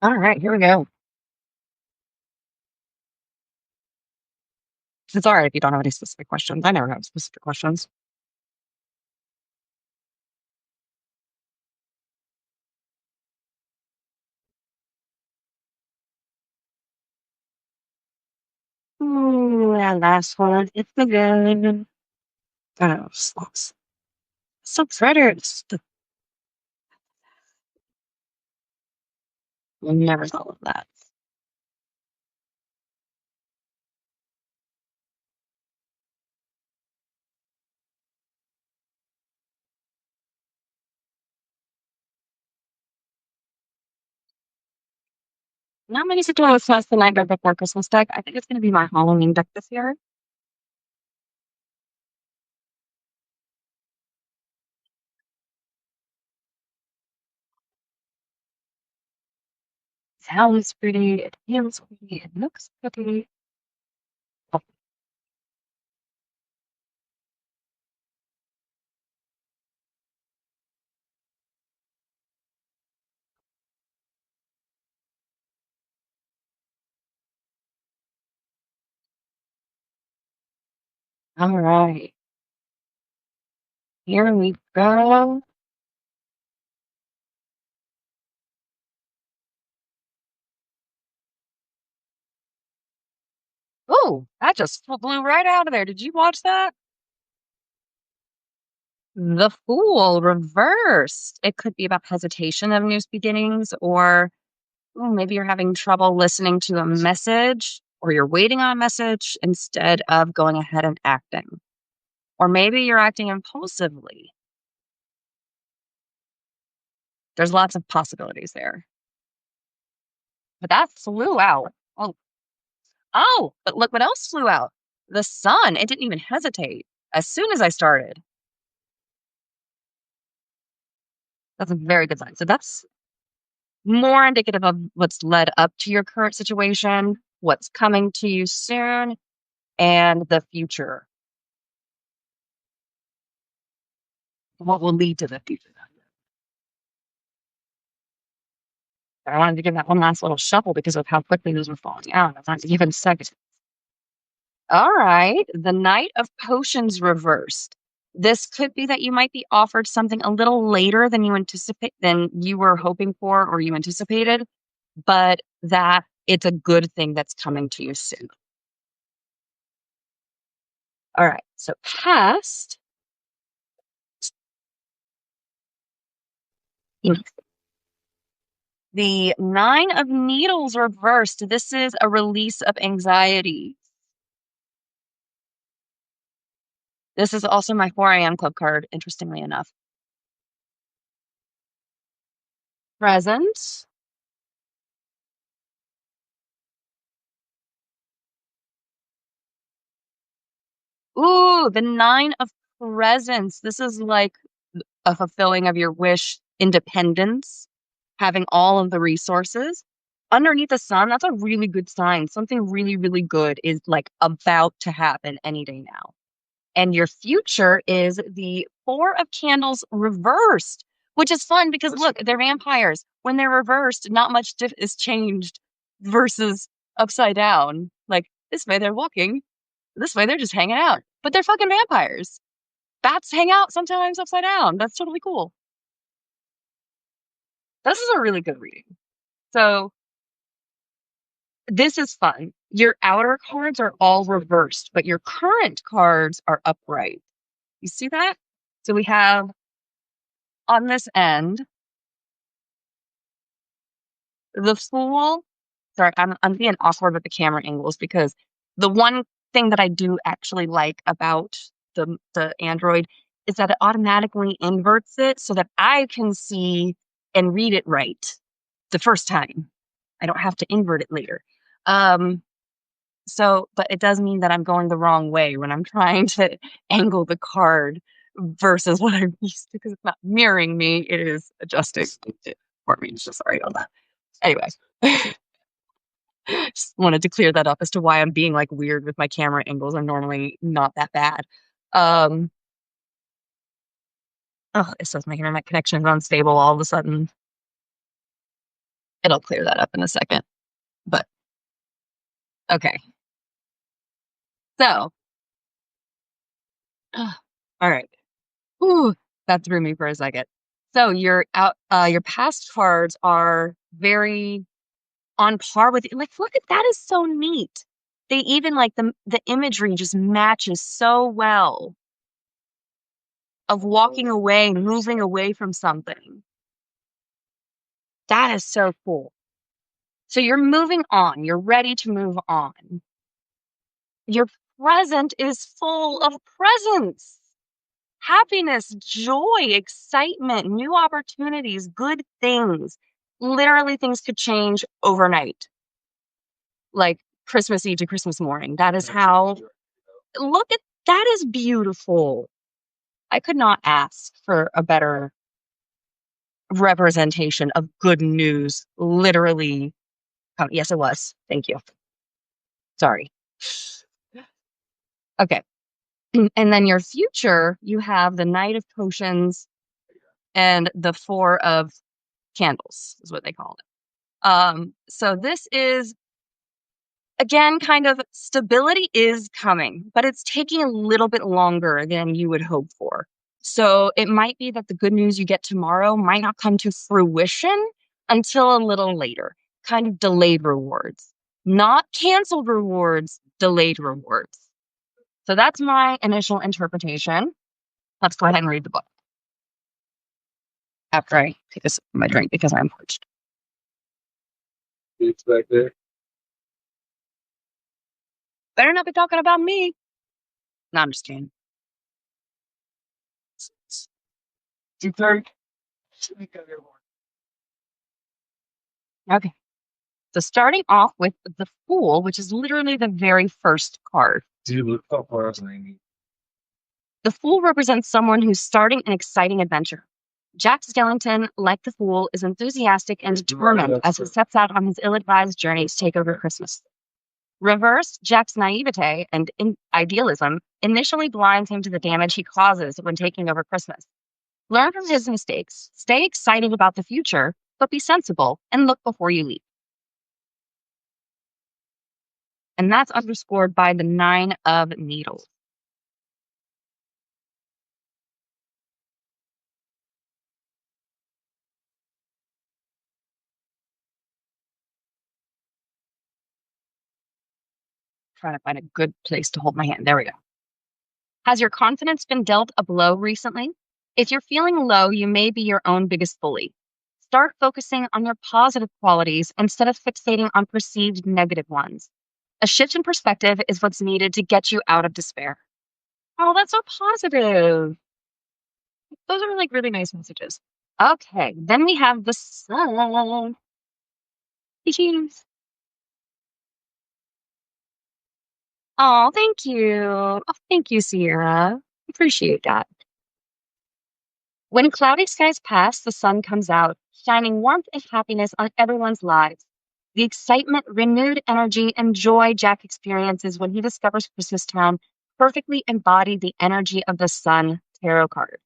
All right, here we go. It's all right if you don't have any specific questions. I never have specific questions. Ooh, that last one. It's the good. Oh, slugs. So predators. Never thought of that. Not many situations less the Nightmare Before Christmas deck. I think it's going to be my Halloween deck this year. It sounds pretty. It feels pretty. It looks pretty. All right. Here we go. Oh, that just blew right out of there. Did you watch that? The Fool reversed. It could be about hesitation of new beginnings, or maybe you're having trouble listening to a message, or you're waiting on a message instead of going ahead and acting. Or maybe you're acting impulsively. There's lots of possibilities there. But that flew out. But look what else flew out. The sun. It didn't even hesitate as soon as I started. That's a very good sign. So that's more indicative of what's led up to your current situation, what's coming to you soon, and the future. What will lead to the future. I wanted to give that one last little shuffle because of how quickly those were falling out. I wanted to give it a second. All right. The Knight of Potions reversed. This could be that you might be offered something a little later than you were hoping for or you anticipated, but that it's a good thing that's coming to you soon. All right. So past. The Nine of Needles reversed. This is a release of anxiety. This is also my 4 a.m. club card, interestingly enough. Present. Ooh, the Nine of Presents. This is like a fulfilling of your wish, independence, having all of the resources. Underneath the sun, that's a really good sign. Something really, really good is like about to happen any day now. And your future is the Four of Candles reversed, which is fun because look, they're vampires. When they're reversed, not much is changed versus upside down. Like this way they're walking, this way they're just hanging out, but they're fucking vampires. Bats hang out sometimes upside down. That's totally cool. This is a really good reading. So this is fun. Your outer cards are all reversed, but your current cards are upright. You see that? So we have on this end the Fool. Sorry, I'm being awkward with the camera angles because the one thing that I do actually like about the Android is that it automatically inverts it so that I can see and read it right the first time. I don't have to invert it later. Um, but it does mean that I'm going the wrong way when I'm trying to angle the card versus what I'm used to because it's not mirroring me. It is adjusting it for me. So sorry on that. Anyway, just wanted to clear that up as to why I'm being like weird with my camera angles. I'm normally not that bad. Um, it says my internet connection is unstable all of a sudden. It'll clear that up in a second. But okay. So, all right. Ooh, that threw me for a second. So your past cards are very on par with, like, look at that is so neat. They even like the imagery just matches so well of walking away, moving away from something. That is so cool. So you're moving on. You're ready to move on. Your present is full of presents. Happiness, joy, excitement, new opportunities, good things. Literally, things could change overnight, like Christmas Eve to Christmas morning. That is how, look at that is beautiful. I could not ask for a better representation of good news. Literally, yes, it was. Thank you. Sorry. Okay. And then your future, you have the Knight of Potions and the Four of Candles, is what they call it. So this is, again, kind of stability is coming, but it's taking a little bit longer than you would hope for. So it might be that the good news you get tomorrow might not come to fruition until a little later, kind of delayed rewards, not canceled rewards, delayed rewards. So that's my initial interpretation. Let's go ahead and read the book after I take a sip of my drink because I'm parched. You expect it? Better not be talking about me. No, I'm just kidding. Okay. So starting off with the Fool, which is literally the very first card. The Fool represents someone who's starting an exciting adventure. Jack Skellington, like the Fool, is enthusiastic and determined as he sets out on his ill-advised journey to take over Christmas. Reversed, Jack's naivete and idealism initially blinds him to the damage he causes when taking over Christmas. Learn from his mistakes, stay excited about the future, but be sensible and look before you leap. And that's underscored by the Nine of Needles. Trying to find a good place to hold my hand. There we go. Has your confidence been dealt a blow recently? If you're feeling low, you may be your own biggest bully. Start focusing on your positive qualities instead of fixating on perceived negative ones. A shift in perspective is what's needed to get you out of despair. Oh, that's so positive. Those are like really nice messages. Okay, then we have the sun. Cheers. Oh, thank you. Oh, thank you, Sierra. Appreciate that. When cloudy skies pass, the sun comes out, shining warmth and happiness on everyone's lives. The excitement, renewed energy, and joy Jack experiences when he discovers Christmastown perfectly embody the energy of the sun tarot card.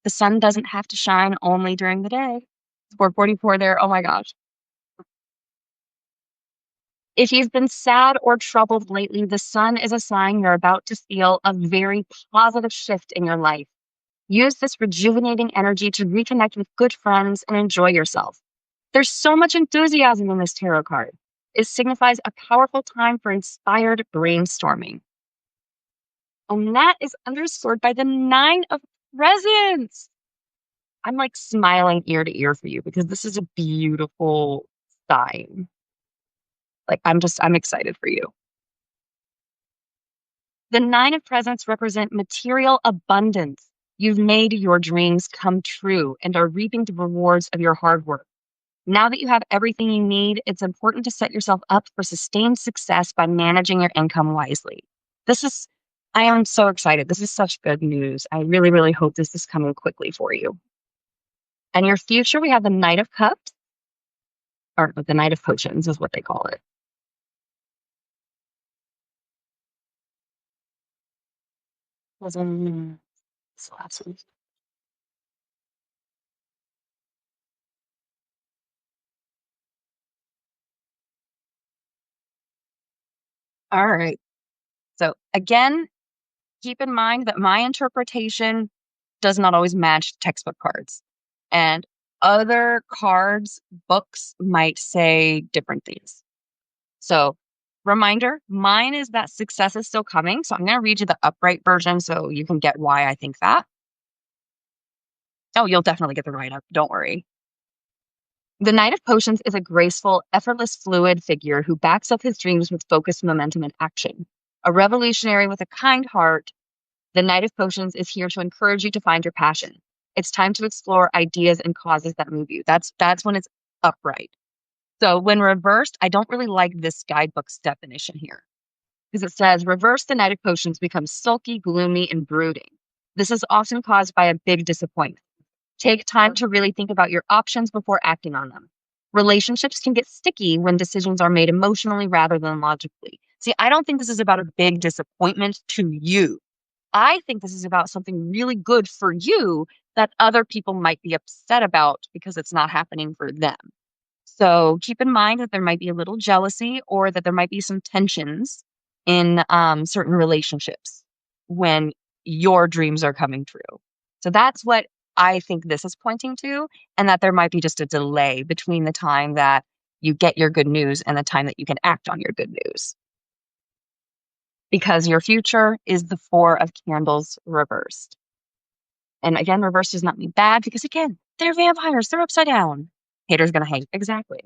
The sun doesn't have to shine only during the day. 444 there. Oh my gosh. If you've been sad or troubled lately, the sun is a sign you're about to feel a very positive shift in your life. Use this rejuvenating energy to reconnect with good friends and enjoy yourself. There's so much enthusiasm in this tarot card. It signifies a powerful time for inspired brainstorming. And that is underscored by the Nine of Presents. I'm like smiling ear to ear for you because this is a beautiful sign. Like, I'm excited for you. The Nine of Presents represent material abundance. You've made your dreams come true and are reaping the rewards of your hard work. Now that you have everything you need, it's important to set yourself up for sustained success by managing your income wisely. I am so excited. This is such good news. I really, really hope this is coming quickly for you. And your future, we have the Knight of Cups, or the Knight of Potions is what they call it. Was in this last one. All right. So again, keep in mind that my interpretation does not always match textbook cards. And other cards, books might say different things. So, reminder, mine is that success is still coming. So, I'm going to read you the upright version so you can get why I think that. Oh, you'll definitely get the write up. Don't worry. The Knight of Potions is a graceful, effortless, fluid figure who backs up his dreams with focused momentum and action. A revolutionary with a kind heart, the Knight of Potions is here to encourage you to find your passion. It's time to explore ideas and causes that move you. That's when it's upright. So when reversed, I don't really like this guidebook's definition here because it says reverse the Knight of Potions becomes sulky, gloomy, and brooding. This is often caused by a big disappointment. Take time to really think about your options before acting on them. Relationships can get sticky when decisions are made emotionally rather than logically. See, I don't think this is about a big disappointment to you. I think this is about something really good for you that other people might be upset about because it's not happening for them. So keep in mind that there might be a little jealousy or that there might be some tensions in certain relationships when your dreams are coming true. So that's what I think this is pointing to, and that there might be just a delay between the time that you get your good news and the time that you can act on your good news. Because your future is the Four of Candles reversed. And again, reversed does not mean bad because, again, they're vampires. They're upside down. Haters gonna hate. Exactly.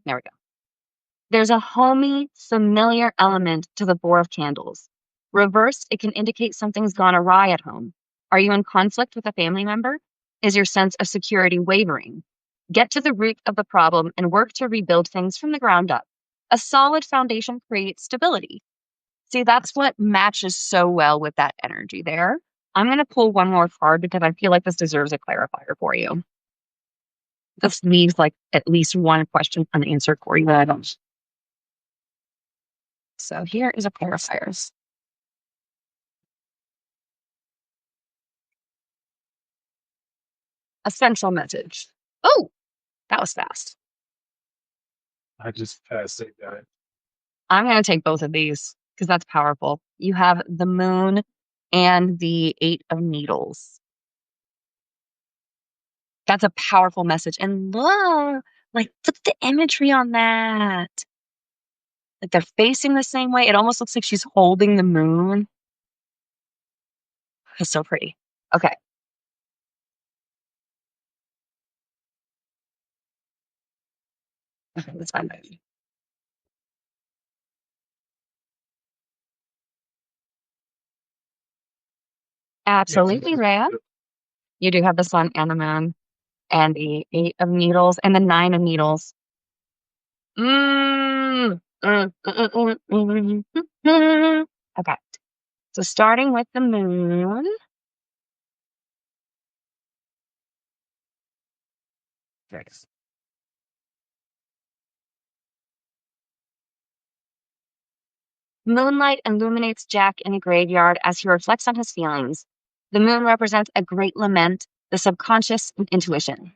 There we go. There's a homey, familiar element to the Four of Candles. Reversed, it can indicate something's gone awry at home. Are you in conflict with a family member? Is your sense of security wavering? Get to the root of the problem and work to rebuild things from the ground up. A solid foundation creates stability. See, that's what matches so well with that energy there. I'm going to pull one more card because I feel like this deserves a clarifier for you. This leaves like at least one question unanswered for you that I don't. So here is a clarifiers. Essential message. Oh, that was fast. I just passed it, guy. I'm going to take both of these because that's powerful. You have the moon and the Eight of Needles. That's a powerful message. And look, like, look at the imagery on that. Like they're facing the same way. It almost looks like she's holding the moon. It's so pretty. Okay. Okay, that's fine. Absolutely, Rhea. You do have the sun and the moon and the Eight of Needles and the Nine of Needles. Okay. So starting with the moon. There it is. Moonlight illuminates Jack in a graveyard as he reflects on his feelings. The moon represents a great lament, the subconscious, and intuition.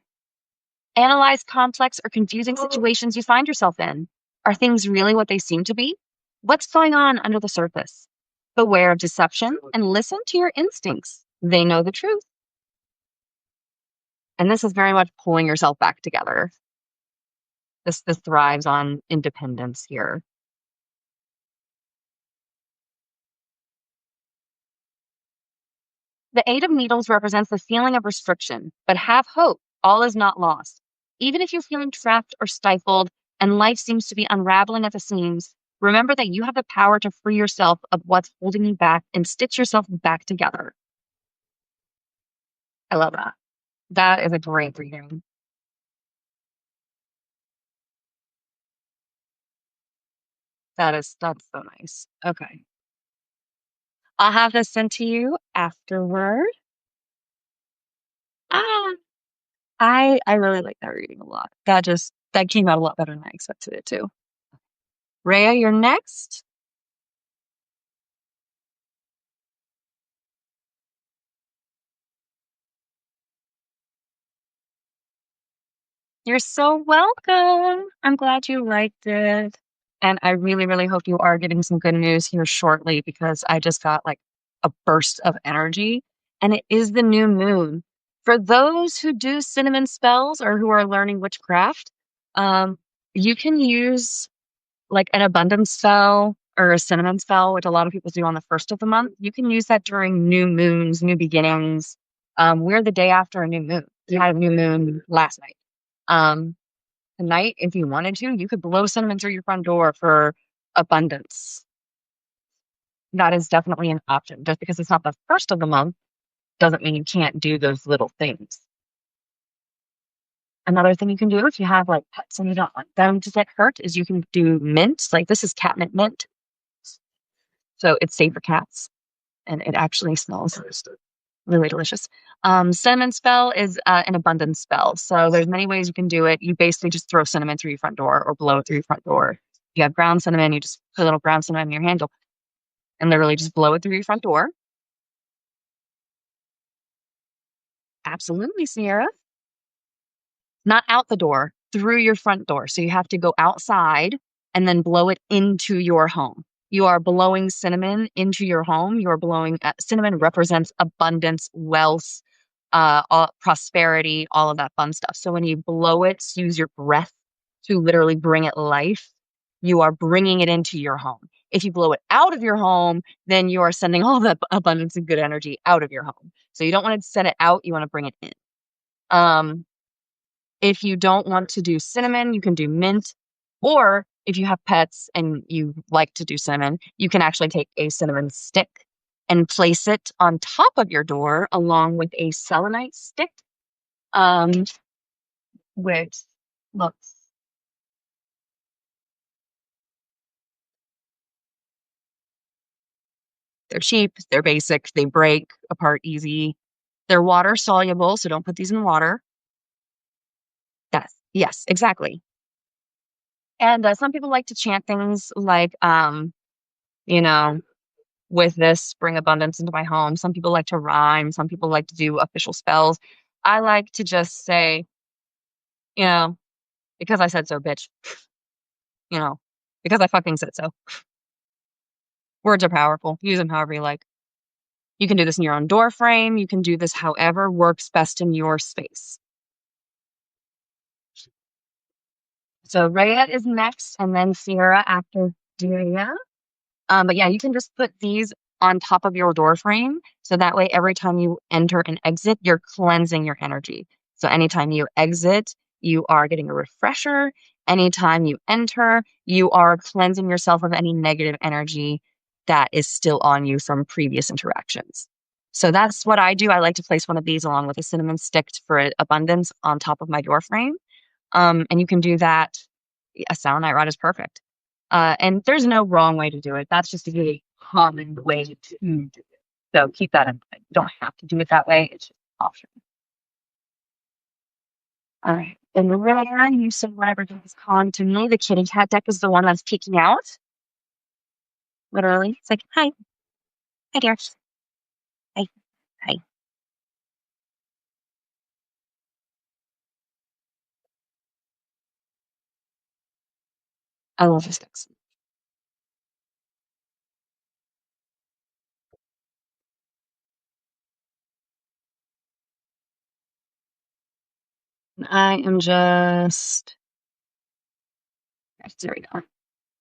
Analyze complex or confusing situations you find yourself in. Are things really what they seem to be? What's going on under the surface? Beware of deception and listen to your instincts. They know the truth. And this is very much pulling yourself back together. This thrives on independence here. The Eight of Needles represents the feeling of restriction, but have hope. All is not lost. Even if you're feeling trapped or stifled and life seems to be unraveling at the seams, remember that you have the power to free yourself of what's holding you back and stitch yourself back together. I love that. That is a great reading. That's so nice. Okay. I'll have this sent to you afterward. Ah, I really like that reading a lot. That came out a lot better than I expected it to. Rhea, you're next. You're so welcome. I'm glad you liked it. And I really, really hope you are getting some good news here shortly because I just got like a burst of energy and it is the new moon. For those who do cinnamon spells or who are learning witchcraft, um, you can use like an abundance spell or a cinnamon spell, which a lot of people do on the first of the month. You can use that during new moons, new beginnings. We're the day after a new moon. We had a new moon last night. Um, Tonight, if you wanted to, you could blow cinnamon through your front door for abundance. That is definitely an option. Just because it's not the first of the month doesn't mean you can't do those little things. Another thing you can do if you have like pets and you don't want them to get hurt is you can do mint. Like this is catnip mint. So it's safe for cats and it actually smells really delicious. Cinnamon spell is an abundance spell. So there's many ways you can do it. You basically just throw cinnamon through your front door or blow it through your front door. If you have ground cinnamon, you just put a little ground cinnamon in your handle and literally just blow it through your front door. Absolutely, Sierra. Not out the door, through your front door. So you have to go outside and then blow it into your home. You are blowing cinnamon into your home. You are blowing cinnamon represents abundance, wealth, prosperity, all of that fun stuff. So when you blow it, use your breath to literally bring it life. You are bringing it into your home. If you blow it out of your home, then you are sending all that abundance and good energy out of your home. So you don't want to send it out, you want to bring it in. If you don't want to do cinnamon, you can do mint. Or if you have pets and you like to do cinnamon, you can actually take a cinnamon stick and place it on top of your door along with a selenite stick, um, which looks they're cheap, they're basic, they break apart easy. They're water soluble, so don't put these in water. Yes, exactly. And some people like to chant things like, you know, with this, bring abundance into my home. Some people like to rhyme. Some people like to do official spells. I like to just say, you know, because I said so, bitch. You know, because I fucking said so. Words are powerful. Use them however you like. You can do this in your own door frame. You can do this however works best in your space. So Rhea is next, and then Sierra after Rhea. But yeah, you can just put these on top of your door frame. So that way, every time you enter and exit, you're cleansing your energy. So anytime you exit, you are getting a refresher. Anytime you enter, you are cleansing yourself of any negative energy that is still on you from previous interactions. So that's what I do. I like to place one of these along with a cinnamon stick for abundance on top of my door frame. And you can do that. A selenite rod is perfect. And there's no wrong way to do it. That's just a really common way to do it. So keep that in mind. You don't have to do it that way. It's just an option. All right. And Lorena, you said whatever is calling to me. The kitty cat deck is the one that's peeking out. Literally. It's like, hi. Hi, dear. Hi. Hi. I love this decks. I am just. There we go.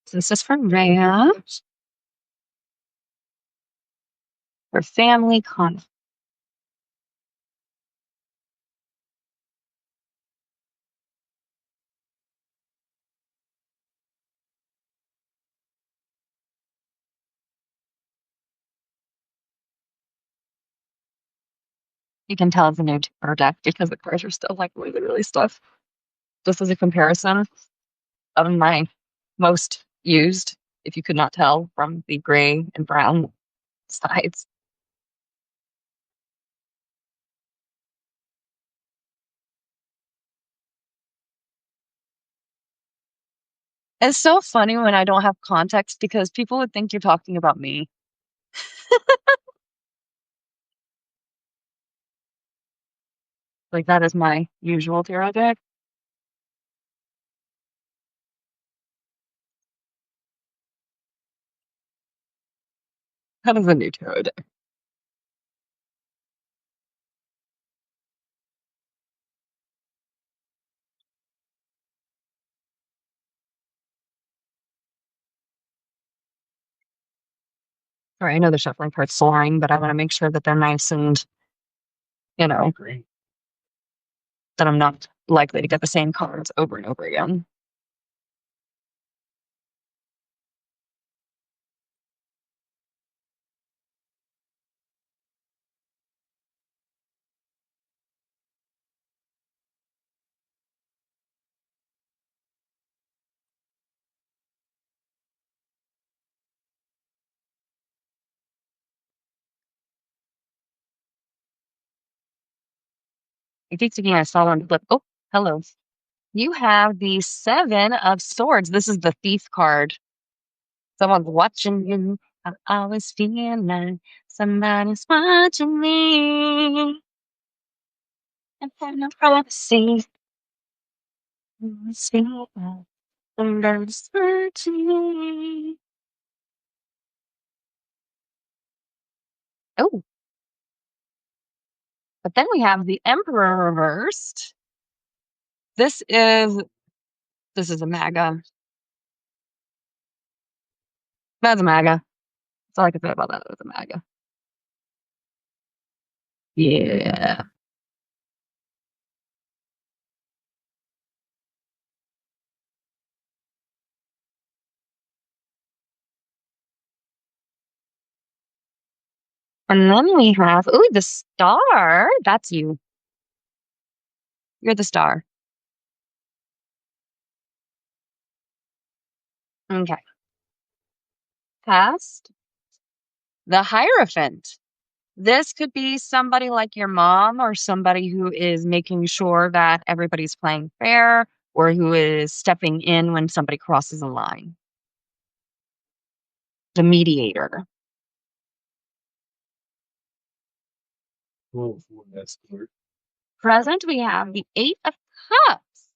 So this is for Rhea. For family conflict. You can tell it's a new tarot deck because the cards are still like really, really stuff. Just as a comparison of my most used, if you could not tell from the gray and brown sides. It's so funny when I don't have context because people would think you're talking about me. Like that is my usual tarot deck. That is a new tarot deck. Sorry, I know the shuffling part's boring, but I want to make sure that they're nice and, you know, Green. that I'm not likely to get the same cards over and over again. I keep thinking I saw one flip. Oh, hello. You have the Seven of Swords. This is the Thief card. Someone's watching you. I always feel like somebody's watching me. And I know privacy. Somebody's watching me. Oh. But then we have the Emperor reversed. This is a MAGA. That's a MAGA. That's all I can say about that. It's a MAGA. Yeah. And then we have, the Star. That's you. You're the Star. Okay. Past. The Hierophant. This could be somebody like your mom or somebody who is making sure that everybody's playing fair or who is stepping in when somebody crosses a line. The mediator. Oh, that's good. Present, we have the Eight of Cups.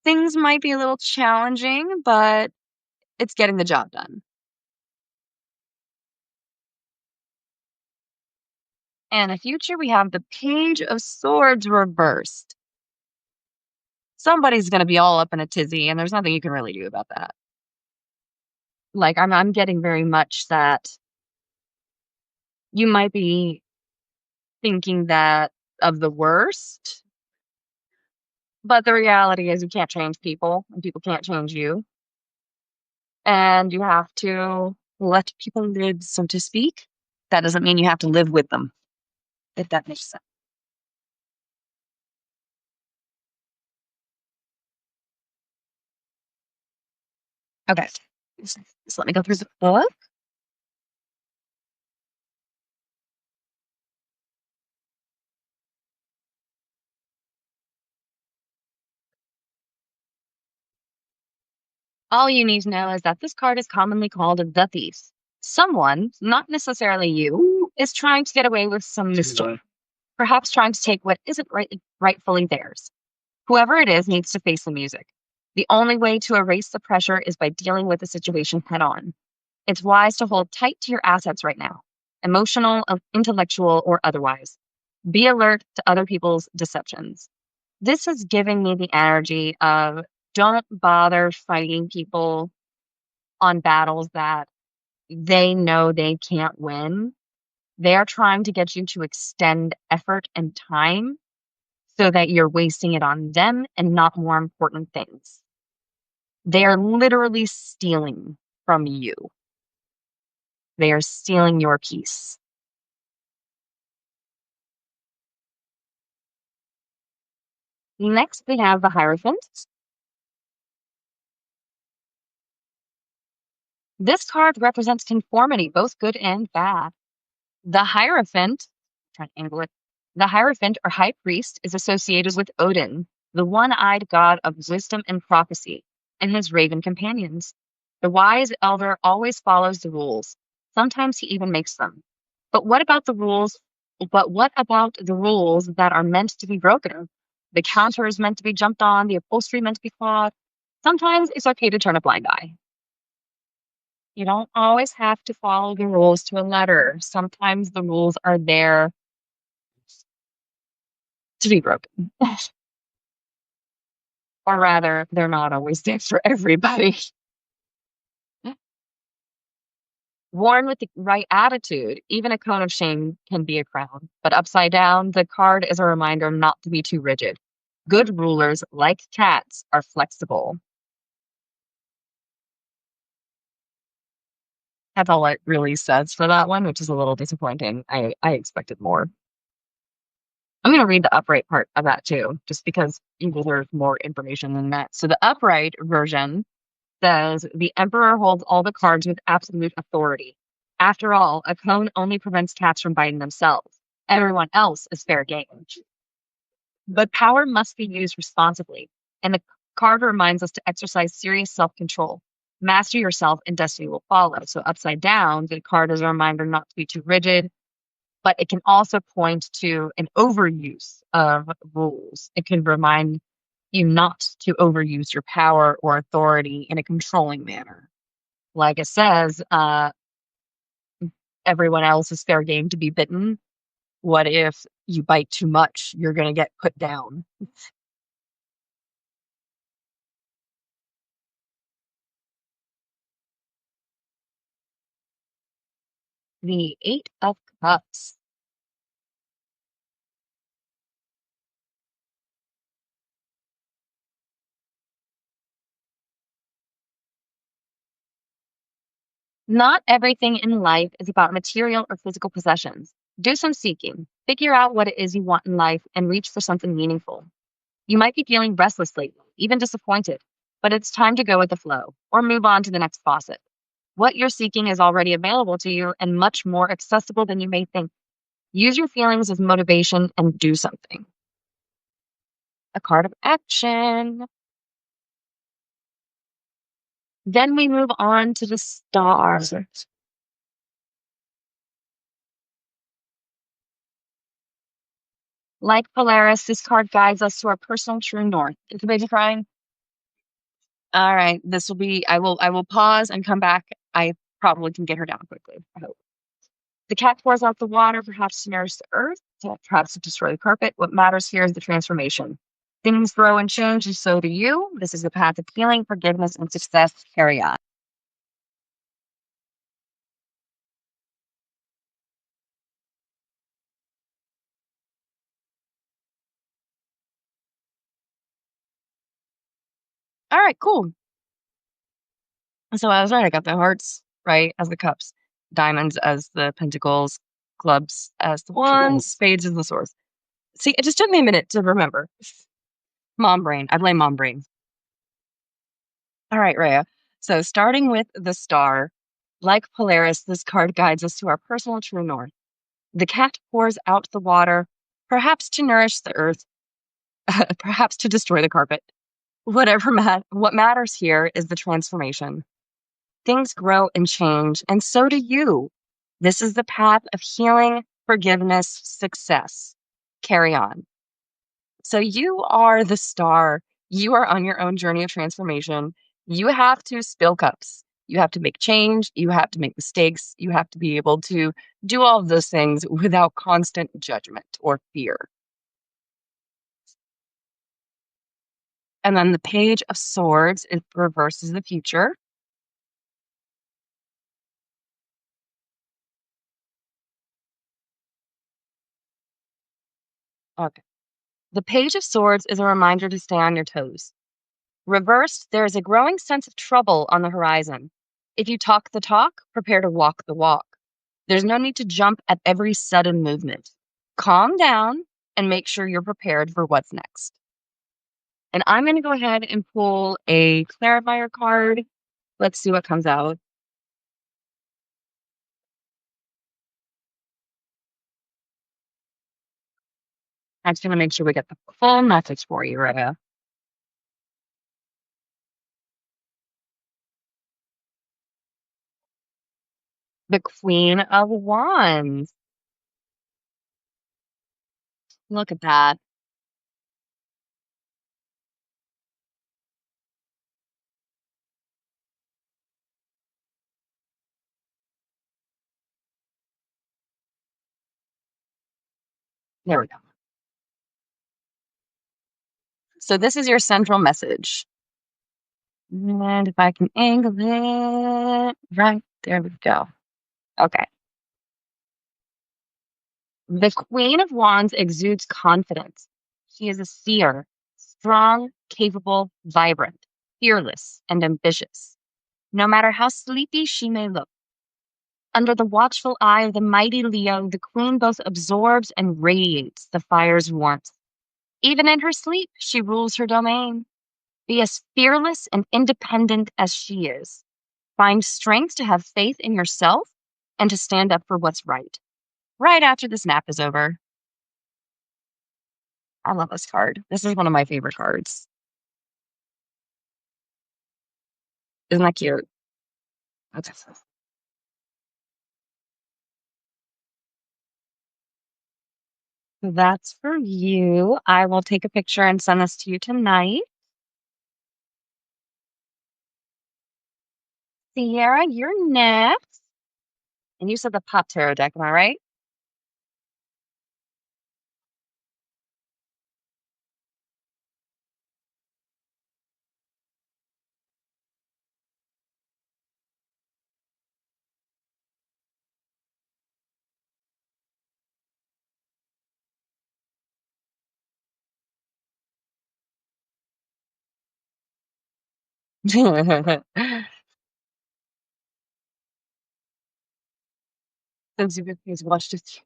Things might be a little challenging, but it's getting the job done. And in the future, we have the Page of Swords reversed. Somebody's going to be all up in a tizzy, and there's nothing you can really do about that. Like, I'm getting very much that you might be thinking that of the worst, but the reality is you can't change people, and people can't change you. And you have to let people live, so to speak. That doesn't mean you have to live with them, if that makes sense. Okay. So let me go through the book. All you need to know is that this card is commonly called the Thief. Someone, not necessarily you, is trying to get away with some mischief, perhaps trying to take what isn't rightfully theirs. Whoever it is needs to face the music. The only way to erase the pressure is by dealing with the situation head on. It's wise to hold tight to your assets right now, emotional, intellectual, or otherwise. Be alert to other people's deceptions. This is giving me the energy of don't bother fighting people on battles that they know they can't win. They are trying to get you to extend effort and time so that you're wasting it on them and not more important things. They are literally stealing from you. They are stealing your peace. Next, we have the Hierophant. This card represents conformity, both good and bad. The Hierophant, trying to angle it, the Hierophant or High Priest is associated with Odin, the one-eyed god of wisdom and prophecy, and his raven companions. The wise elder always follows the rules. Sometimes he even makes them. But what about the rules? But what about the rules that are meant to be broken? The counter is meant to be jumped on, the upholstery meant to be clawed. Sometimes it's okay to turn a blind eye. You don't always have to follow the rules to a letter. Sometimes the rules are there to be broken. Or rather, they're not always there for everybody. Worn with the right attitude, even a cone of shame can be a crown. But upside down, the card is a reminder not to be too rigid. Good rulers, like cats, are flexible. That's all it really says for that one, which is a little disappointing. I expected more. I'm going to read the upright part of that too, just because there's more information than that. So the upright version says the emperor holds all the cards with absolute authority. After all, a cone only prevents cats from biting themselves. Everyone else is fair game. But power must be used responsibly, and the card reminds us to exercise serious self control. Master yourself, and destiny will follow. So, upside down, the card is a reminder not to be too rigid, but it can also point to an overuse of rules. It can remind you not to overuse your power or authority in a controlling manner. Like it says, everyone else is fair game to be bitten. What if you bite too much? You're going to get put down. The Eight of Cups. Not everything in life is about material or physical possessions. Do some seeking. Figure out what it is you want in life and reach for something meaningful. You might be feeling restless lately, even disappointed, but it's time to go with the flow or move on to the next faucet. What you're seeking is already available to you and much more accessible than you may think. Use your feelings as motivation and do something. A card of action. Then we move on to the stars. Like Polaris, this card guides us to our personal true north. Is the baby crying? All right. This will be I will pause and come back. I probably can get her down quickly. I hope. The cat pours out the water, perhaps to nourish the earth, perhaps to destroy the carpet. What matters here is the transformation. Things grow and change, and so do you. This is the path of healing, forgiveness, and success. Carry on. All right, cool. So I was right. I got the hearts right as the cups, diamonds as the pentacles, clubs as the wands, spades as the swords. See, it just took me a minute to remember. Mom brain. I blame mom brain. All right, Rhea. So starting with the star, like Polaris, this card guides us to our personal true north. The cat pours out the water, perhaps to nourish the earth, perhaps to destroy the carpet. What matters here is the transformation. Things grow and change, and so do you. This is the path of healing, forgiveness, success. Carry on. So you are the star. You are on your own journey of transformation. You have to spill cups. You have to make change. You have to make mistakes. You have to be able to do all of those things without constant judgment or fear. And then the Page of Swords, it reverses the future. Okay. The Page of Swords is a reminder to stay on your toes. Reversed, there is a growing sense of trouble on the horizon. If you talk the talk, prepare to walk the walk. There's no need to jump at every sudden movement. Calm down and make sure you're prepared for what's next. And I'm going to go ahead and pull a clarifier card. Let's see what comes out. I'm just going to make sure we get the full message for you, Rhea. The Queen of Wands. Look at that. There we go. So this is your central message. And if I can angle it right, there we go. Okay. The Queen of Wands exudes confidence. She is a seer, strong, capable, vibrant, fearless, and ambitious. No matter how sleepy she may look, under the watchful eye of the mighty Leo, the Queen both absorbs and radiates the fire's warmth. Even in her sleep, she rules her domain. Be as fearless and independent as she is. Find strength to have faith in yourself and to stand up for what's right. Right after this nap is over. I love this card. This is one of my favorite cards. Isn't that cute? Okay. So that's for you. I will take a picture and send this to you tonight. Sierra, you're next. And you said the Pop Tarot deck, am I right? Since you've watched it.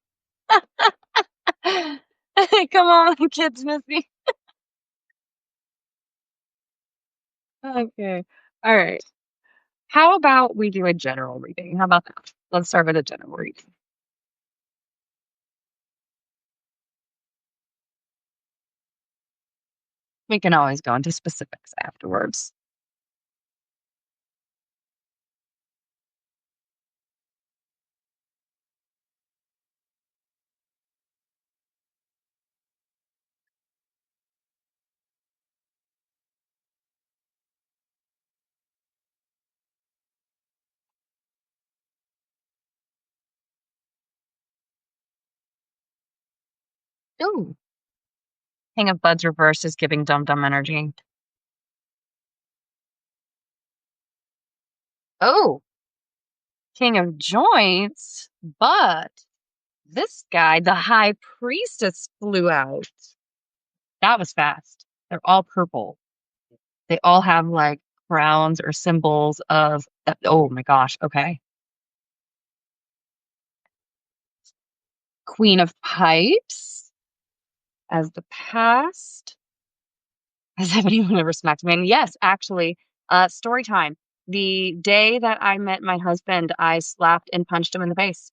Come on, kids, Missy. Okay. All right. How about we do a general reading? How about that? Let's start with a general reading. We can always go into specifics afterwards. Ooh. King of Buds reversed is giving dum dum energy. Oh, King of Joints, but this guy, the High Priestess, flew out. That was fast. They're all purple. They all have like crowns or symbols of, oh my gosh, okay. Queen of Pipes as the past. Has anyone ever smacked me? And yes, actually, story time. The day that I met my husband, I slapped and punched him in the face.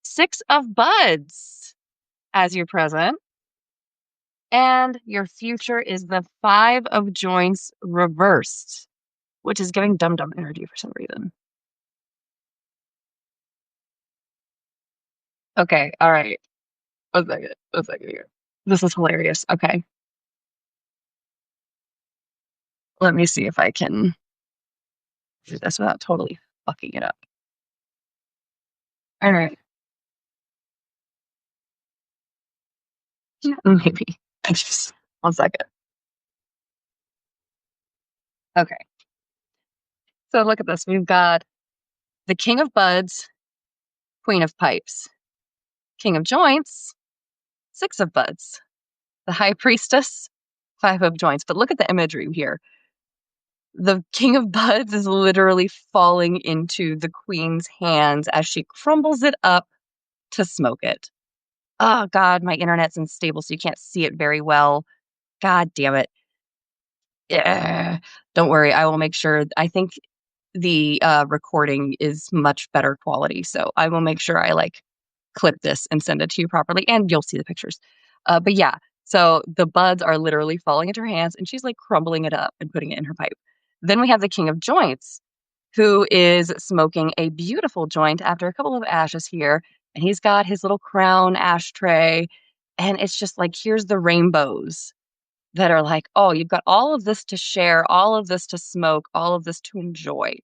Six of Buds as your present. And your future is the Five of Joints reversed, which is giving dum dum energy for some reason. Okay, all right. One second here. This is hilarious. Okay. Let me see if I can do this without totally fucking it up. All right. Maybe. Just 1 second. Okay. So look at this. We've got the King of Buds, Queen of Pipes, King of Joints, Six of Buds, the High Priestess, Five of Joints. But look at the imagery here. The King of Buds is literally falling into the Queen's hands as she crumbles it up to smoke it. Oh, God, my internet's unstable, so you can't see it very well. God damn it. Yeah. Don't worry, I will make sure. I think the recording is much better quality, so I will make sure I like clip this and send it to you properly, and you'll see the pictures. But yeah, so the buds are literally falling into her hands, and she's like crumbling it up and putting it in her pipe. Then we have the King of Joints, who is smoking a beautiful joint after a couple of ashes here, and he's got his little crown ashtray, and it's just like, here's the rainbows that are like, oh, you've got all of this to share, all of this to smoke, all of this to enjoy.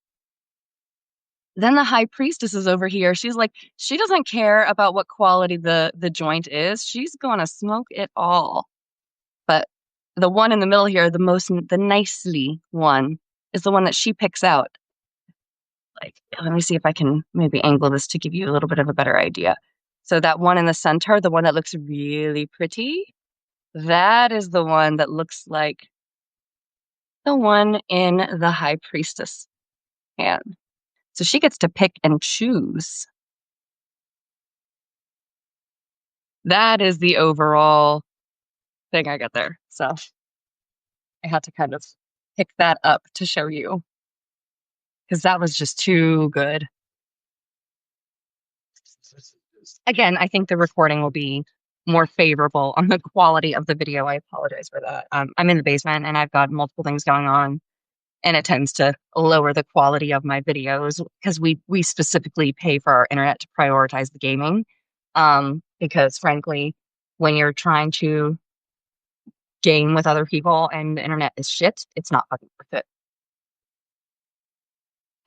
Then the high priestess is over here. She's like, she doesn't care about what quality the joint is. She's gonna smoke it all. But the one in the middle here, the nicely one, is the one that she picks out. Like, let me see if I can maybe angle this to give you a little bit of a better idea. So that one in the center, the one that looks really pretty, that is the one that looks like the one in the high priestess hand. So she gets to pick and choose. That is the overall thing I got there. So I had to kind of pick that up to show you because that was just too good. Again, I think the recording will be more favorable on the quality of the video. I apologize for that. I'm in the basement and I've got multiple things going on, and it tends to lower the quality of my videos because we specifically pay for our internet to prioritize the gaming. Because frankly, when you're trying to game with other people and the internet is shit, it's not fucking worth it.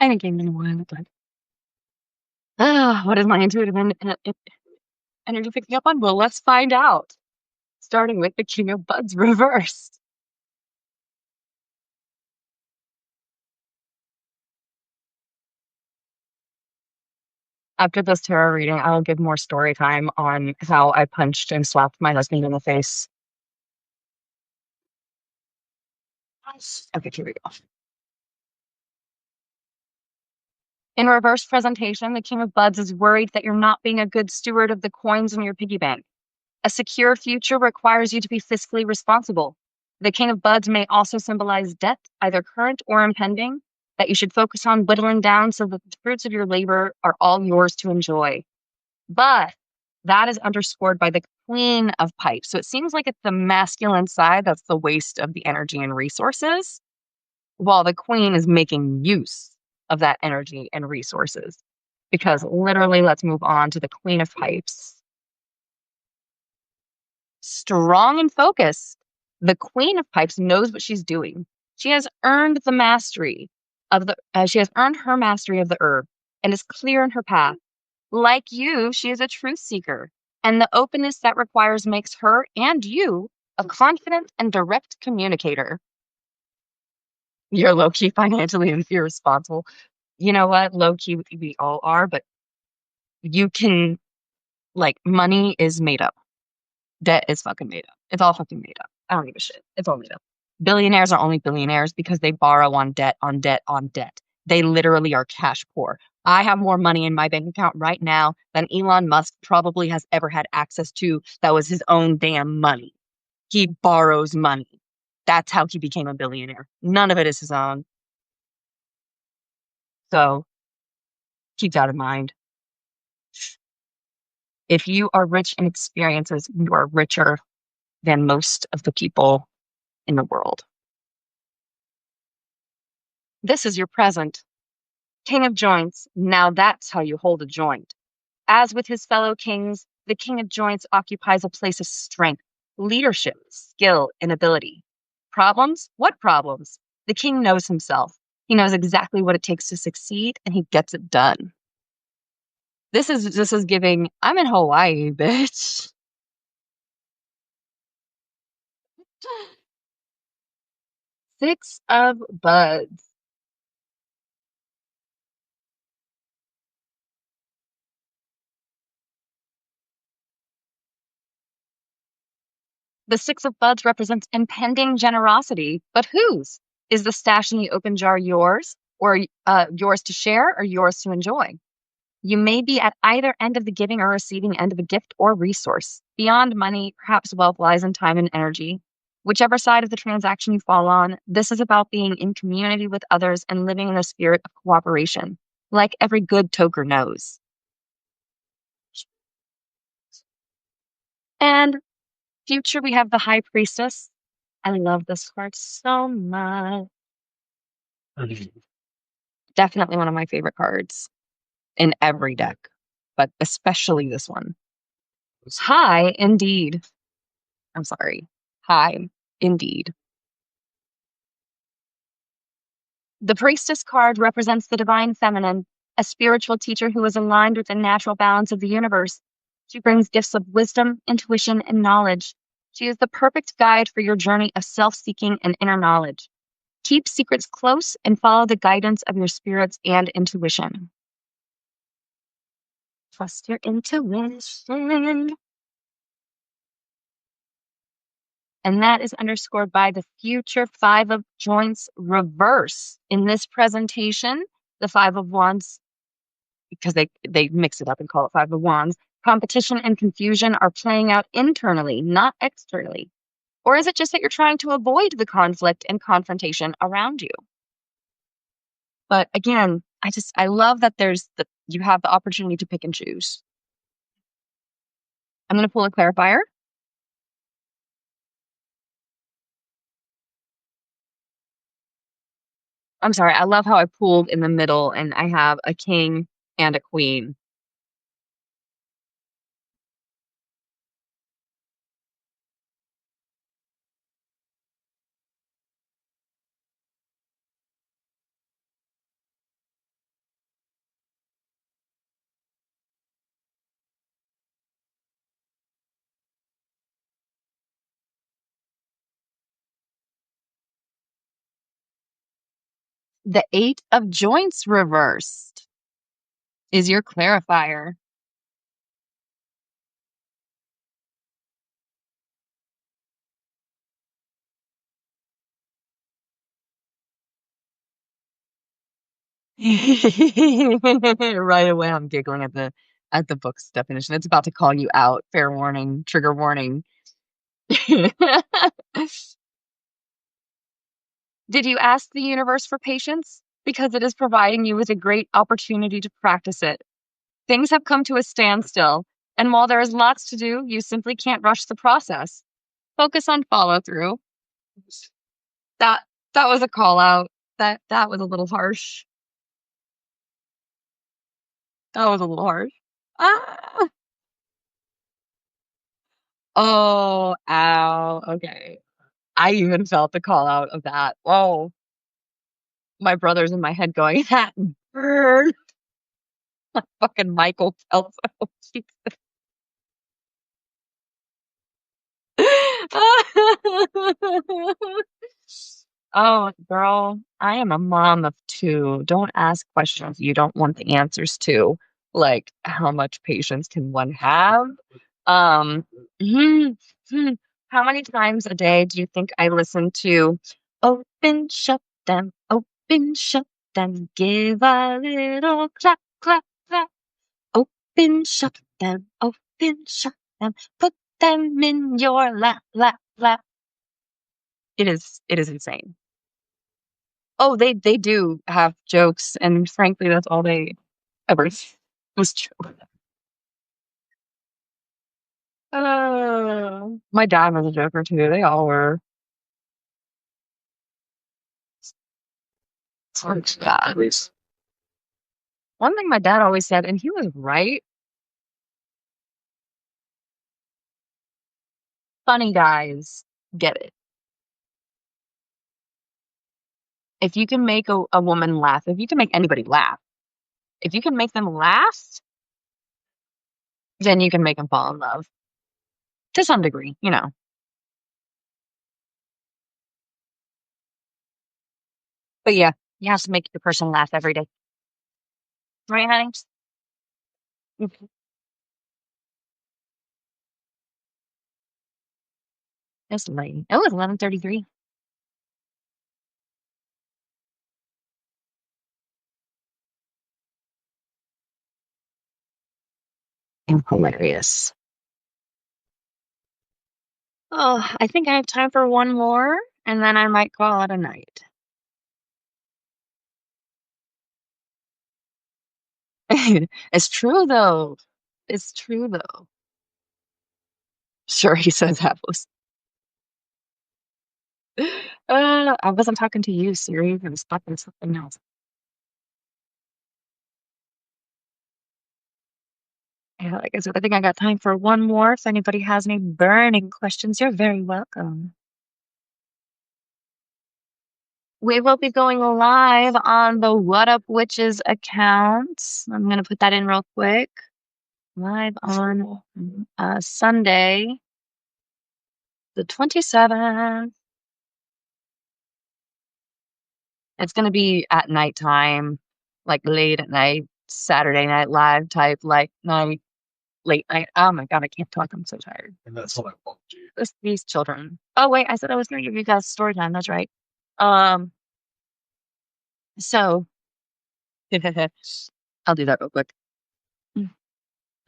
I haven't gamed in a while, but what is my intuitive energy picking up on? Well, let's find out. Starting with the King of Buds reversed. After this tarot reading, I will give more story time on how I punched and slapped my husband in the face. Okay, here we go. In reverse presentation, the King of Buds is worried that you're not being a good steward of the coins in your piggy bank. A secure future requires you to be fiscally responsible. The King of Buds may also symbolize debt, either current or impending, that you should focus on whittling down so that the fruits of your labor are all yours to enjoy. But that is underscored by the Queen of Pipes. So it seems like it's the masculine side that's the waste of the energy and resources, while the Queen is making use of that energy and resources. Because literally, let's move on to the Queen of Pipes. Strong and focused, the Queen of Pipes knows what she's doing. She has earned the mastery of the. She has earned her mastery of the herb and is clear in her path. Like you, she is a truth seeker, and the openness that requires makes her and you a confident and direct communicator. You're low key financially irresponsible. You know what? Low key, we all are, but you can, like, money is made up. Debt is fucking made up. It's all fucking made up. I don't give a shit. It's all made up. Billionaires are only billionaires because they borrow on debt, on debt, on debt. They literally are cash poor. I have more money in my bank account right now than Elon Musk probably has ever had access to that was his own damn money. He borrows money. That's how he became a billionaire. None of it is his own. So keep that in mind. If you are rich in experiences, you are richer than most of the people in the world. This is your present. King of Joints. Now that's how you hold a joint. As with his fellow kings, the King of Joints occupies a place of strength, leadership, skill, and ability. Problems? What problems? The king knows himself. He knows exactly what it takes to succeed, and he gets it done. This is giving, I'm in Hawaii, bitch. Six of Buds. The Six of Buds represents impending generosity, but whose? Is the stash in the open jar yours, or yours to share, or yours to enjoy? You may be at either end of the giving or receiving end of a gift or resource. Beyond money, perhaps wealth lies in time and energy. Whichever side of the transaction you fall on, this is about being in community with others and living in a spirit of cooperation, like every good toker knows. And future, we have the High Priestess. I love this card so much. Definitely one of my favorite cards in every deck, but especially this one. High indeed. I'm sorry. High indeed. The Priestess card represents the divine feminine, a spiritual teacher who is aligned with the natural balance of the universe. She brings gifts of wisdom, intuition, and knowledge. She is the perfect guide for your journey of self seeking and inner knowledge. Keep secrets close and follow the guidance of your spirits and intuition. Trust your intuition. And that is underscored by the future Five of Joints reverse. In this presentation, the Five of Wands, because they mix it up and call it Five of Wands, competition and confusion are playing out internally, not externally. Or is it just that you're trying to avoid the conflict and confrontation around you? But again, I love that you have the opportunity to pick and choose. I'm going to pull a clarifier. I'm sorry. I love how I pulled in the middle and I have a king and a queen. The Eight of Joints reversed is your clarifier. Right away, I'm giggling at the book's definition. It's about to call you out. Fair warning, trigger warning. Did you ask the universe for patience? Because it is providing you with a great opportunity to practice it. Things have come to a standstill, and while there is lots to do, you simply can't rush the process. Focus on follow through. That that was a call out. That was a little harsh. That was a little harsh. Ah! Oh, ow. Okay. I even felt the call out of that. Whoa. My brother's in my head going, that bird. Fucking Michael Phelps. Oh, Jesus. Oh, girl, I am a mom of two. Don't ask questions you don't want the answers to. Like, how much patience can one have? Um, hmm, hmm. How many times a day do you think I listen to open, shut them, give a little clap, clap, clap. Open, shut them, put them in your lap, lap, lap. It is insane. Oh, they do have jokes, and frankly, that's all they ever was true. My dad was a joker too. They all were. Oh, God. One thing my dad always said, and he was right, funny guys get it. If you can make a woman laugh, if you can make anybody laugh, if you can make them laugh, then you can make them fall in love to some degree, you know. But yeah, you have to make the person laugh every day. Right, honey? Mhm. It's late. It was 11:33. Hilarious. Oh, I think I have time for one more, and then I might call it a night. It's true though. It's true though. Sure, he says that was. I wasn't talking to you, Siri. I was talking to something else. Yeah, like I said, I think I got time for one more. If anybody has any burning questions, you're very welcome. we will be going live on the What Up Witches account. I'm gonna put that in real quick. Live on Sunday, the 27th. It's gonna be at nighttime, like late at night, Saturday Night Live type, like night, late night. Oh my God, I can't talk. I'm so tired. And that's what I want you. These children. Oh wait, I said I was gonna give you guys story time. That's right. Um, so I'll do that real quick.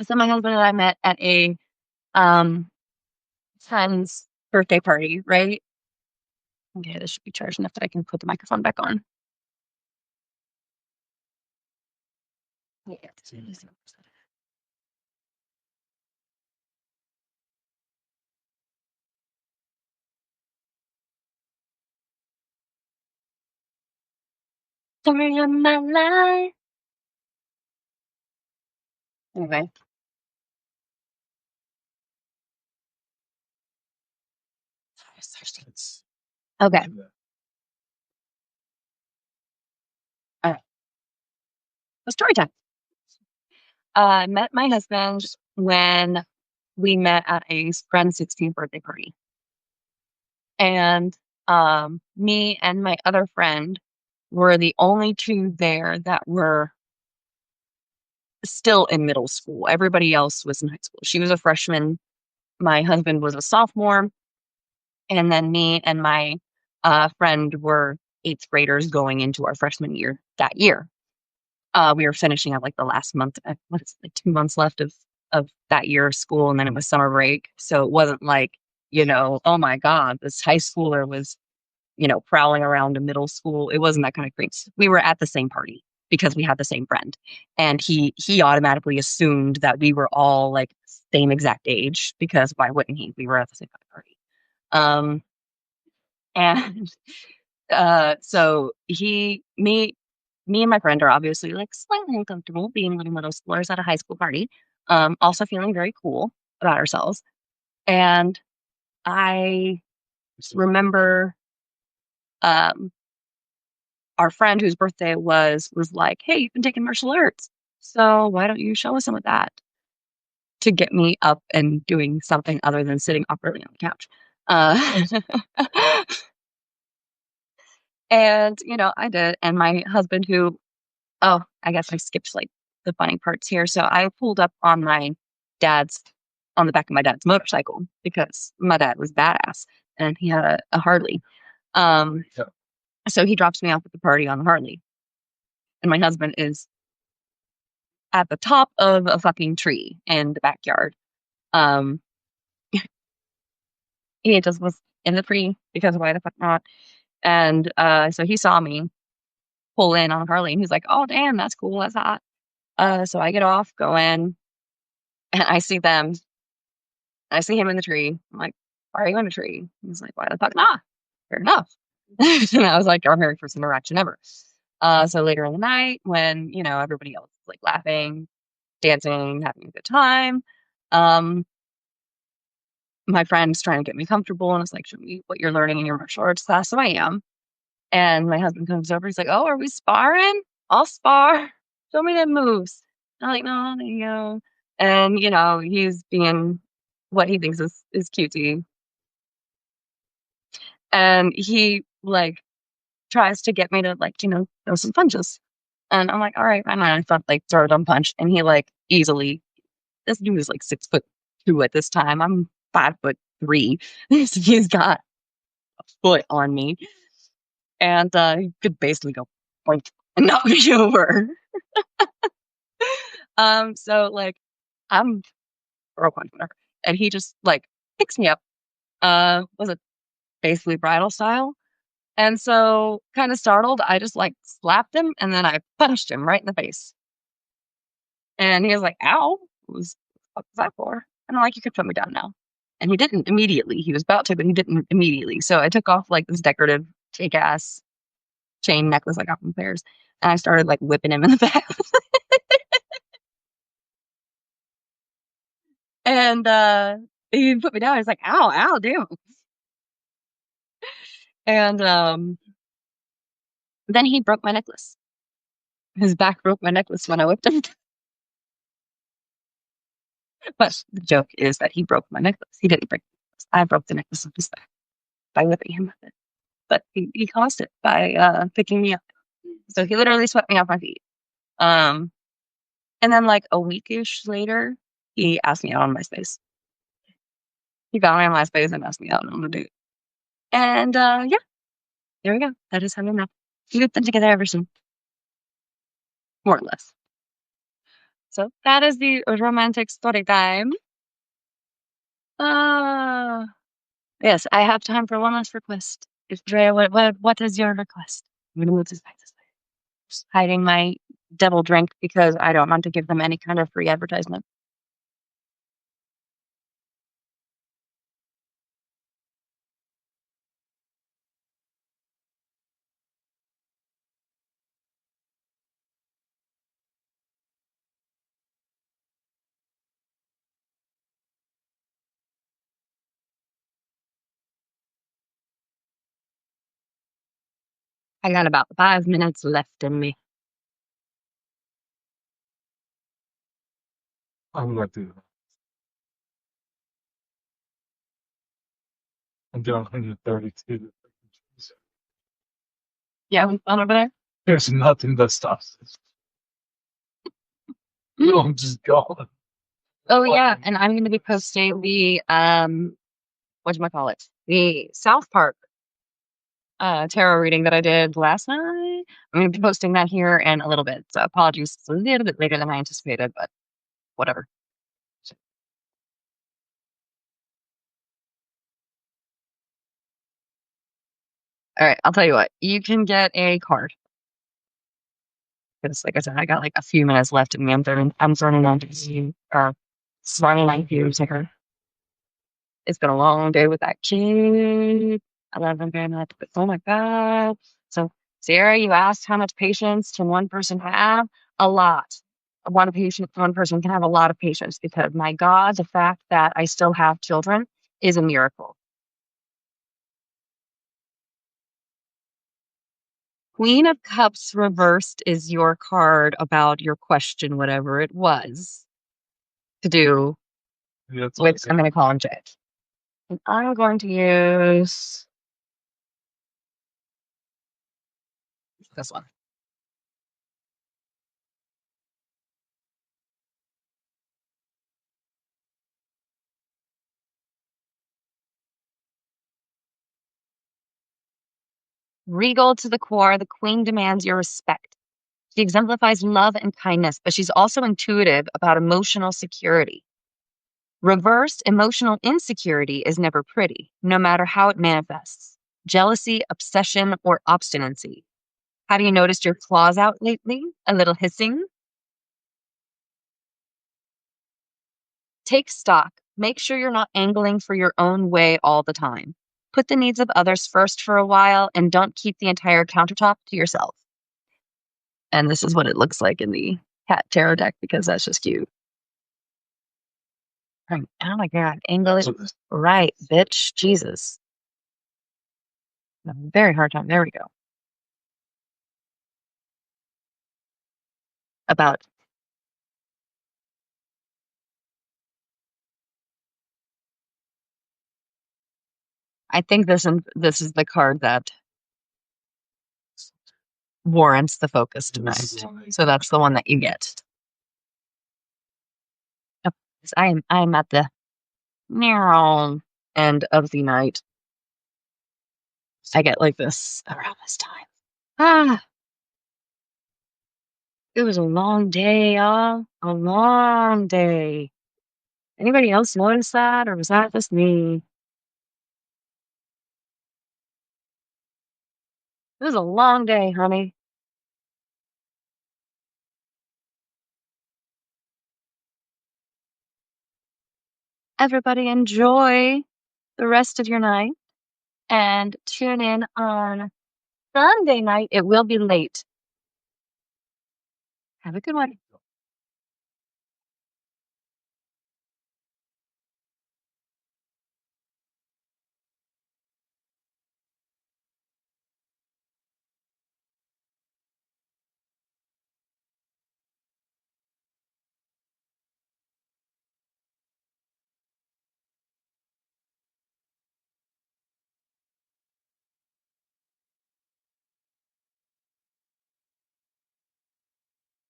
So my husband and I met at a um friend's birthday party, right? Okay, this should be charged enough that I can put the microphone back on. Yeah. Story of my life. Anyway. It's Okay. All right. The story time. I met my husband when we met at a friend's 16th birthday party. And me and my other friend were the only two there that were still in middle school. Everybody else was in high school. She was a freshman. My husband was a sophomore. And then me and my friend were eighth graders going into our freshman year that year. We were finishing up like the last month, what is it, like 2 months left of that year of school, and then it was summer break. So it wasn't like, oh my God, this high schooler was, prowling around a middle school. It wasn't that kind of crazy. We were at the same party because we had the same friend, and he automatically assumed that we were all like same exact age because why wouldn't he? We were at the same party. And so me and my friend are obviously like slightly uncomfortable being little middle schoolers at a high school party. Also feeling very cool about ourselves. And I remember um our friend whose birthday it was like, "Hey, you've been taking martial arts. So why don't you show us some of that?" To get me up and doing something other than sitting awkwardly on the couch. Uh and I did. And my husband who Oh, I guess I skipped like the funny parts here. So I pulled up dad's on the back of my dad's motorcycle because my dad was badass and he had a Harley. Yeah. So he drops me off at the party on the Harley, and my husband is at the top of a fucking tree in the backyard. Um, he just was in the tree because why the fuck not? And so he saw me pull in on Harley, and he's like, "Oh damn, that's cool, that's hot." So I get off, go in, and I see them. I see him in the tree. I'm like, "Why are you in the tree?" He's like, "Why the fuck not?" Fair enough. And I was like, our very first interaction ever. So later in the night, when everybody else is like laughing, dancing, having a good time, um, my friend's trying to get me comfortable and it's like, "Show me what you're learning in your martial arts class." So I am. And my husband comes over. He's like, "Oh, are we sparring? I'll spar. Show me them moves." I'm like, "No, there you go." And he's being what he thinks is cutesy. And he like tries to get me to like, throw some punches. And I'm like, "All right, fine." I thought like throw a dumb punch. And he like easily, this dude is like 6'2" at this time. I'm 5'3". So he's got a foot on me. And he could basically go boink and knock me over. So like I'm throw a punch, whatever. And he just like picks me up. Was it basically bridal style? And so, kind of startled, I just like slapped him and then I punched him right in the face. And he was like, "Ow, what was that for?" And I'm like, "You could put me down now." And he didn't immediately. He was about to, but he didn't immediately. So I took off like this decorative fake ass chain necklace I got from Claire's, and I started like whipping him in the back. And he put me down. He's like, "Ow, ow, damn." And Then he broke my necklace. His back broke my necklace when I whipped him. But the joke is that he broke my necklace. He didn't break the necklace. I broke the necklace of his back by whipping him with it. But he caused it by picking me up. So he literally swept me off my feet. And then like a weekish later, he asked me out on MySpace. He got me on MySpace and asked me out on a date. And yeah, there we go. That is how we met. We've been together ever since. More or less. So that is the romantic story time. Yes, I have time for one last request. If Drea, what is your request? I'm gonna move this back this way. Just hiding my devil drink because I don't want to give them any kind of free advertisement. I got about 5 minutes left in me. I'm going to. I'm doing 132. Yeah, having fun over there? There's nothing that stops this. No, I'm just going. Oh yeah, and I'm gonna be posting the whatchamacallit? The South Park tarot reading that I did last night. I'm gonna be posting that here in a little bit. So apologies, it's a little bit later than I anticipated, but whatever. All right, I'll tell you what. You can get a card because, like I said, I got like a few minutes left in me. I'm starting on to see starting on to ticker. It's been a long day with that kid. I love him very much, but oh my god. So, Sarah, you asked how much patience can one person have? A lot. One person can have a lot of patience because my God, the fact that I still have children is a miracle. Queen of Cups reversed is your card about your question, whatever it was, to do with, I'm going to call him Jay. And I'm going to use this one. Regal to the core, the queen demands your respect. She exemplifies love and kindness, but she's also intuitive about emotional security. Reversed emotional insecurity is never pretty, no matter how it manifests. Jealousy, obsession, or obstinacy. Have you noticed your claws out lately? A little hissing? Take stock. Make sure you're not angling for your own way all the time. Put the needs of others first for a while and don't keep the entire countertop to yourself. And this is what it looks like in the cat tarot deck because that's just cute. Oh my god, angle it right, bitch. Jesus. A very hard time. There we go. About I think this is the card that warrants the focus tonight. So that's the one that you get. I am at the narrow end of the night. I get like this around this time. It was a long day, y'all. A long day. Anybody else notice that, or was that just me? It was a long day, honey. Everybody enjoy the rest of your night and tune in on Sunday night. It will be late. Have a good one.